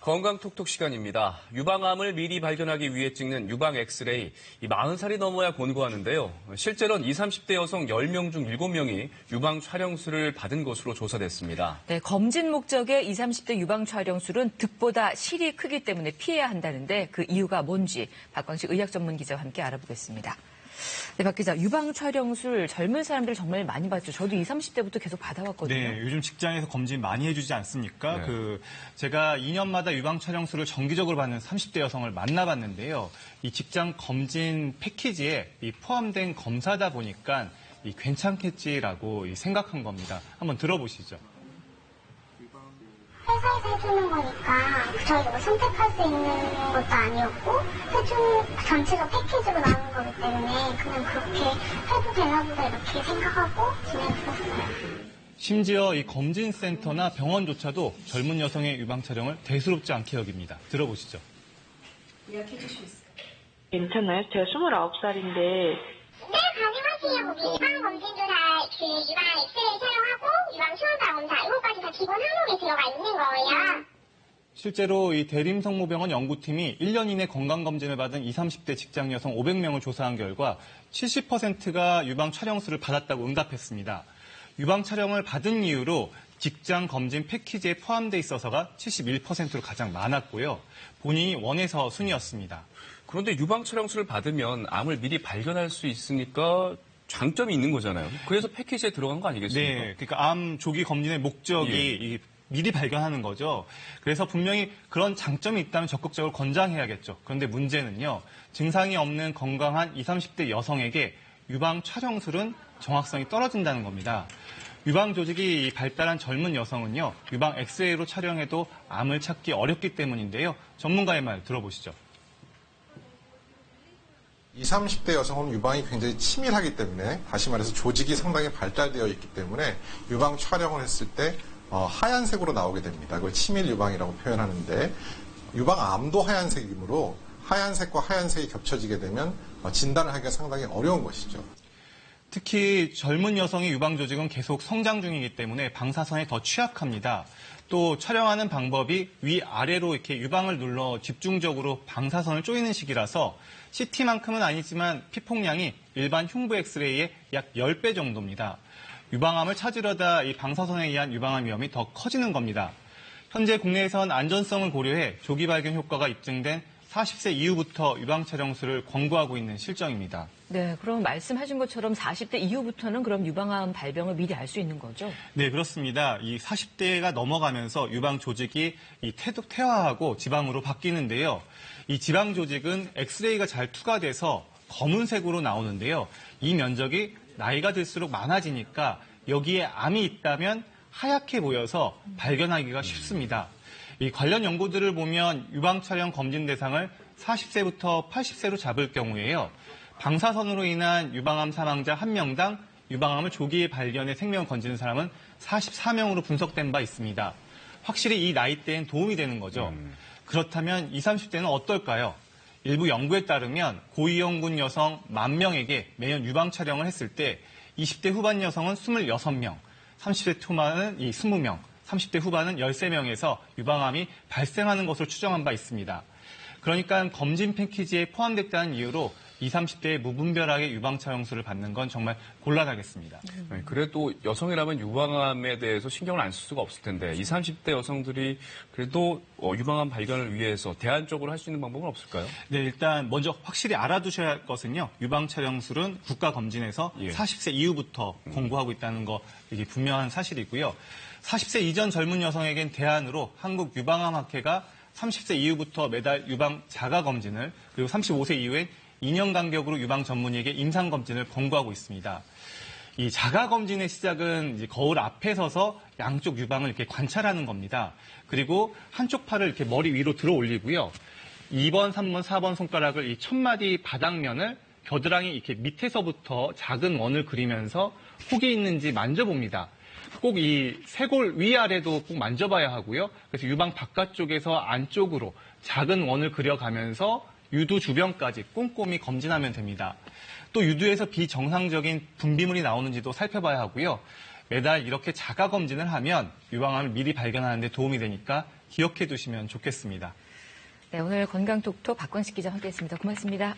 건강톡톡 시간입니다. 유방암을 미리 발견하기 위해 찍는 유방 엑스레이, 40살이 넘어야 권고하는데요. 실제로는 20, 30대 여성 10명 중 7명이 유방 촬영술을 받은 것으로 조사됐습니다. 네, 검진 목적의 20, 30대 유방 촬영술은 득보다 실이 크기 때문에 피해야 한다는데 그 이유가 뭔지 박광식 의학 전문 기자와 함께 알아보겠습니다. 네, 박 기자, 유방 촬영술 젊은 사람들 정말 많이 봤죠. 저도 20, 30대부터 계속 받아왔거든요. 네, 요즘 직장에서 검진 많이 해주지 않습니까? 네. 제가 2년마다 유방 촬영술을 정기적으로 받는 30대 여성을 만나봤는데요. 이 직장 검진 패키지에 포함된 검사다 보니까 괜찮겠지라고 생각한 겁니다. 한번 들어보시죠. 회사에서 해주는 거니까 저희가 뭐 선택할 수 있는 것도 아니었고 해주는 전체가 패키지로 나오는 거기 때문에 그냥 그렇게 해도 되나 보다 이렇게 생각하고 진행했었어요. 심지어 이 검진센터나 병원조차도 젊은 여성의 유방 촬영을 대수롭지 않게 여깁니다. 들어보시죠. 예약해 주시겠어요? 괜찮아요? 제가 29살인데 네, 가능하세요. 거기 유방 검진도 다 유방 엑스레이 촬영하고 유방 수험자 검사 이거까지 다 기본 항목에 들어가 있는 거예요. 실제로 이 대림성모병원 연구팀이 1년 이내 건강검진을 받은 20, 30대 직장 여성 500명을 조사한 결과 70%가 유방 촬영술을 받았다고 응답했습니다. 유방 촬영을 받은 이유로 직장 검진 패키지에 포함돼 있어서가 71%로 가장 많았고요. 본인이 원해서 순이었습니다. 그런데 유방 촬영술을 받으면 암을 미리 발견할 수 있으니까 장점이 있는 거잖아요. 그래서 패키지에 들어간 거 아니겠습니까? 네, 그러니까 암 조기 검진의 목적이 미리 발견하는 거죠. 그래서 분명히 그런 장점이 있다면 적극적으로 권장해야겠죠. 그런데 문제는요, 증상이 없는 건강한 20, 30대 여성에게 유방 촬영술은 정확성이 떨어진다는 겁니다. 유방 조직이 발달한 젊은 여성은요, 유방 엑스레이로 촬영해도 암을 찾기 어렵기 때문인데요. 전문가의 말 들어보시죠. 20, 30대 여성은 유방이 굉장히 치밀하기 때문에, 다시 말해서 조직이 상당히 발달되어 있기 때문에 유방 촬영을 했을 때 하얀색으로 나오게 됩니다. 그걸 치밀 유방이라고 표현하는데, 유방암도 하얀색이므로 하얀색과 하얀색이 겹쳐지게 되면 진단을 하기가 상당히 어려운 것이죠. 특히 젊은 여성의 유방 조직은 계속 성장 중이기 때문에 방사선에 더 취약합니다. 또 촬영하는 방법이 위아래로 이렇게 유방을 눌러 집중적으로 방사선을 쪼이는 식이라서 CT만큼은 아니지만 피폭량이 일반 흉부 엑스레이의 약 10배 정도입니다. 유방암을 찾으려다 이 방사선에 의한 유방암 위험이 더 커지는 겁니다. 현재 국내에선 안전성을 고려해 조기 발견 효과가 입증된 40세 이후부터 유방 촬영술을 권고하고 있는 실정입니다. 네, 그럼 말씀하신 것처럼 40대 이후부터는 그럼 유방암 발병을 미리 알 수 있는 거죠? 네, 그렇습니다. 이 40대가 넘어가면서 유방 조직이 퇴화하고 지방으로 바뀌는데요. 이 지방 조직은 엑스레이가 잘 투과돼서 검은색으로 나오는데요. 이 면적이 나이가 들수록 많아지니까 여기에 암이 있다면 하얗게 보여서 발견하기가 쉽습니다. 이 관련 연구들을 보면 유방 촬영 검진 대상을 40세부터 80세로 잡을 경우에요. 방사선으로 인한 유방암 사망자 1명당 유방암을 조기에 발견해 생명을 건지는 사람은 44명으로 분석된 바 있습니다. 확실히 이 나이대엔 도움이 되는 거죠. 그렇다면 20, 30대는 어떨까요? 일부 연구에 따르면 고위험군 여성 10,000명에게 매년 유방 촬영을 했을 때 20대 후반 여성은 26명, 30대 초반은 20명, 30대 후반은 13명에서 유방암이 발생하는 것으로 추정한 바 있습니다. 그러니까 검진 패키지에 포함됐다는 이유로 20, 30대에 무분별하게 유방 촬영술을 받는 건 정말 곤란하겠습니다. 그래도 여성이라면 유방암에 대해서 신경을 안 쓸 수가 없을 텐데 20, 30대 여성들이 그래도 유방암 발견을 위해서 대안적으로 할 수 있는 방법은 없을까요? 네, 일단 먼저 확실히 알아두셔야 할 것은요. 유방 촬영술은 국가검진에서 40세 이후부터 권고하고 있다는 거 이게 분명한 사실이고요. 40세 이전 젊은 여성에겐 대안으로 한국유방암학회가 30세 이후부터 매달 유방 자가검진을, 그리고 35세 이후엔 2년 간격으로 유방 전문의에게 임상검진을 권고하고 있습니다. 이 자가검진의 시작은 이제 거울 앞에 서서 양쪽 유방을 이렇게 관찰하는 겁니다. 그리고 한쪽 팔을 이렇게 머리 위로 들어 올리고요. 2번, 3번, 4번 손가락을 이 첫마디 바닥면을 겨드랑이 이렇게 밑에서부터 작은 원을 그리면서 혹이 있는지 만져봅니다. 꼭 이 쇄골 위아래도 꼭 만져봐야 하고요. 그래서 유방 바깥쪽에서 안쪽으로 작은 원을 그려가면서 유두 주변까지 꼼꼼히 검진하면 됩니다. 또 유두에서 비정상적인 분비물이 나오는지도 살펴봐야 하고요. 매달 이렇게 자가 검진을 하면 유방암을 미리 발견하는 데 도움이 되니까 기억해 두시면 좋겠습니다. 네, 오늘 건강톡톡 박광식 기자와 함께했습니다. 고맙습니다.